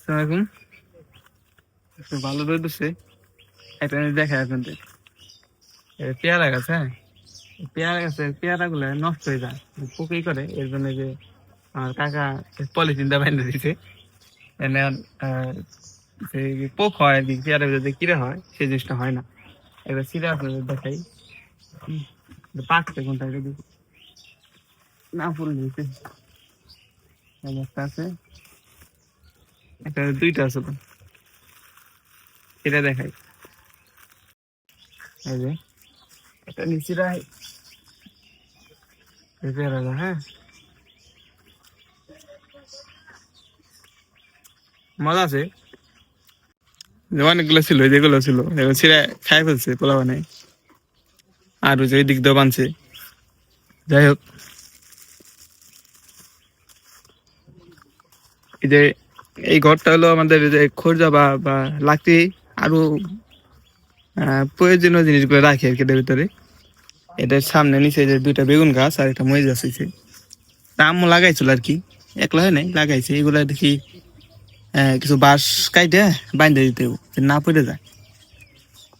আসসালামাইকুম। ভালো রয়েছে। একটা জিনিস দেখায় আপনাদের, পেয়ারা গাছ, হ্যাঁ, পেয়ারা গাছের পেয়ারা গুলো নষ্ট হয়ে যায়, পোকাই করে। এর জন্য যে আমার কাকা পলিথিন দা বাইন্ধে দিছে, এনে আর যে পোক হয় আর কি, পেয়ারা ভিতরে যে কিরা হয় সেই জিনিসটা হয় না। এবার সিরা আপনাদের দেখাই, পাকছে কোনটা দেখি না, ফুল দিয়েছে একটা আছে, একটা দুইটা আছে, তো সেটা দেখাই। এই যে একটা নিচিরা পেয়ারা, হ্যাঁ, মজা আছে। অনেকগুলো ছিল, যেগুলো ছিল এবার ছিঁড়ে খাই ফেলছে পোলা বানাই, আর ওই যে ওই দিক দিয়ে বানছে। যাই হোক, এই যে এই ঘরটা হলো আমাদের যে খোরজা বা লাকড়ি আরো প্রয়োজনীয় জিনিসগুলো রাখি আর কি এটার ভিতরে। এটার সামনে নিচে যে দুইটা বেগুন গাছ আর একটা মরিচ গাছ হয়েছে, তা আম্মু লাগাইছিল আর কি, একলা হয় নাই, লাগাইছে। এগুলা দেখি কিছু বাঁশ কাইটে বাইন্ধে দিতে হবে, না পড়ে যায়।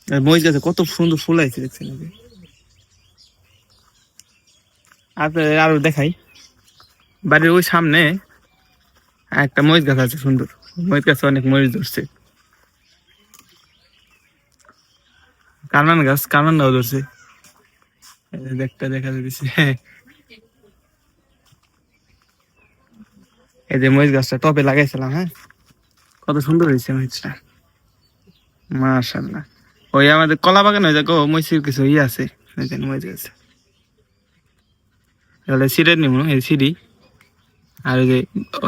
আর মরিচ গাছে কত সুন্দর ফুল আইছে দেখছেন। আপনাদের আরো দেখাই, বাড়ির ওই সামনে একটা মরিচ গাছ আছে সুন্দর, মরিচ গাছে অনেক মরিচ ধরছে। কারমান গাছ, কারমানটাও ধরছে, দেখতে দেখা যাচ্ছে। এই যে মরিচ গাছটা টবে লাগাইছিলাম, হ্যাঁ, কত সুন্দর হয়েছে মরিচটা, মাশাআল্লাহ। ওই আমাদের কলা বাগান হয়ে যাক, মরিচের কিছু ইয়ে আছে, মরিচ গাছ তাহলে সিঁড়ে নিব, এই সিঁড়ি। আর ওই যে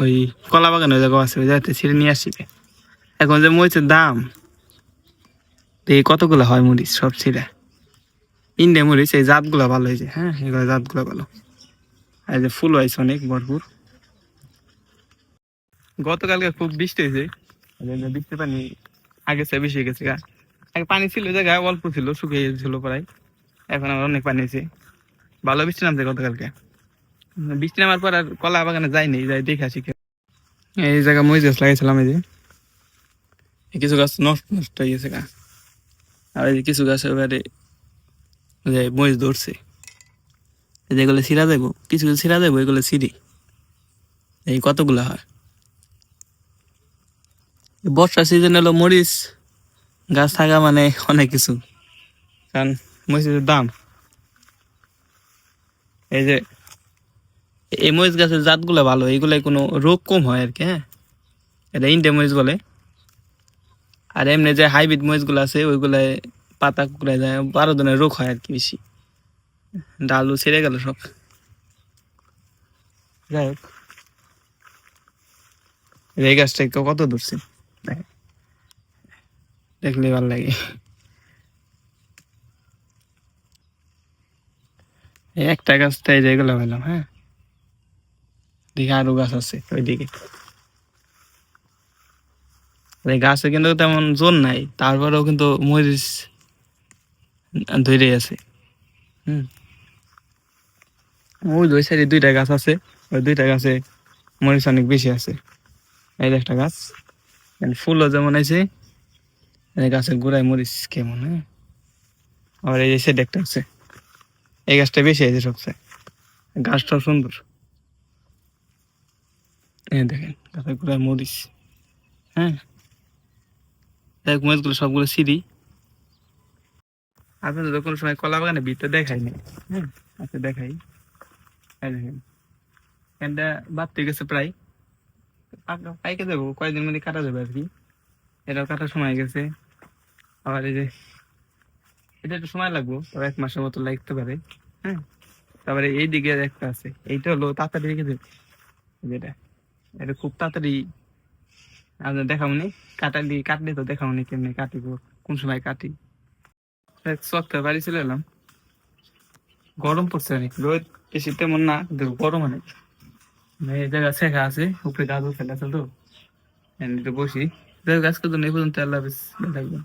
ওই কলা বাগান হয়ে যাক আছে, ওই যাতে সিঁড়ে নিয়ে আসছি। এখন যে মরিচের দাম, এই কতগুলো হয় মরিচ সব ছিঁড়ে। ইন্ডিয়া মরিচ এই জাতগুলো ভালো হয়েছে, হ্যাঁ, এগুলো জাতগুলো ভালো। আর যে ফুল হয়েছে অনেক ভরপুর। গতকালকে খুব বৃষ্টি হয়েছে, বৃষ্টি পানি আগে চেয়ে বেশি হয়ে গেছে গা। আগে পানি ছিল জায়গায় অল্প ছিল, শুকিয়ে গেছিল প্রায়, এখন আবার অনেক পানি হয়েছে। ভালো বৃষ্টি নামছে গতকালকে। বৃষ্টি নামার পর আর কলা বাগানে যাইনি, যাই দেখে আসি। এই জায়গা মরিচ গাছ লাগাইছিলাম, এই যে কিছু গাছ নষ্ট নষ্ট হয়ে গেছে গা, আর এই যে কিছু গাছ এবারে মরিচ ধরছে। যেগুলো ছিঁড়া দেবো, কিছু কিছু ছিঁড়া দেবো, এগুলো ছিঁড়ি। এই কতগুলো হয়। বর্ষা সিজন হলো মরিচ গাছ থাকা মানে অনেক কিছু, কারণ মরিচের দাম। এই যে এই মরিচ গাছের জাতগুলো ভালো, এইগুলাই কোনো রোগ কম হয় আর কি, হ্যাঁ, এটা ইন্ডিয়া মরিচ বলে। আর এমনি যে হাইব্রিড মরিচগুলো আছে ওইগুলাই পাতা কুকড়ে যায়, 12 ধরনের রোগ হয় আর কি বেশি, ডালু ছেড়ে গেল সব। যাই হোক, এই গাছটা কত ধরছে দেখলে ভালো লাগে। এই একটা গাছটাই যেগুলো পেলাম, হ্যাঁ, দেখি আরো গাছ আছে ওইদিকে। এই গাছে কিন্তু তেমন জোর নাই, তারপরেও কিন্তু মরিচ ধরে আছে। হম, ওই দুই সাইডে দুইটা গাছ আছে, ওই দুইটা গাছে মরিচ অনেক বেশি আছে। এই যে একটা গাছ, ফুলও যেমন আছে, এই গাছের গোড়ায় মরিচ কেমন, হ্যাঁ। আর এই যে সাইডে একটা আছে, এই গাছটা বেশি আছে সবচেয়ে, গাছটাও সুন্দর। এই দেখেন গাছের গোড়ায় মরিচ, হ্যাঁ। দেখ মরিচগুলো সবগুলো সিঁড়ি। আপনাদের তো কোনো সময় কলা বাগানে ভিতরে দেখাইনি, হ্যাঁ, আচ্ছা দেখাই। এই দেখেন এখানটা বাড়তে গেছে প্রায়, পাইকে যাবো কয়েকদিন মধ্যে কাটা যাবে আর কি, এটাও কাটার সময় গেছে। আবার এই যে এটা একটু সময় লাগবো, 1 মাসের মতো লাগতে পারে, হ্যাঁ। তারপরে এই দিকে একটা আছে, এইটা হলো তাড়াতাড়ি রেখে দেবে, যেটা এটা খুব তাড়াতাড়ি আপনার দেখাবনি। কাটলে তো দেখাবনি কেমনি কাটি, কোন সময় কাটি। সপ্তাহে বাড়ি চলে এলাম, গরম পড়ছে অনেক, রোদ বেশি তেমন না, কিন্তু গরম অনেক। এই জায়গা শেখা আছে, উপরে গাছ ফেলা আছে, তো বসি। গাছ কত নেই পর্যন্ত, আল্লাহ হাফেজ, ভালো থাকবেন।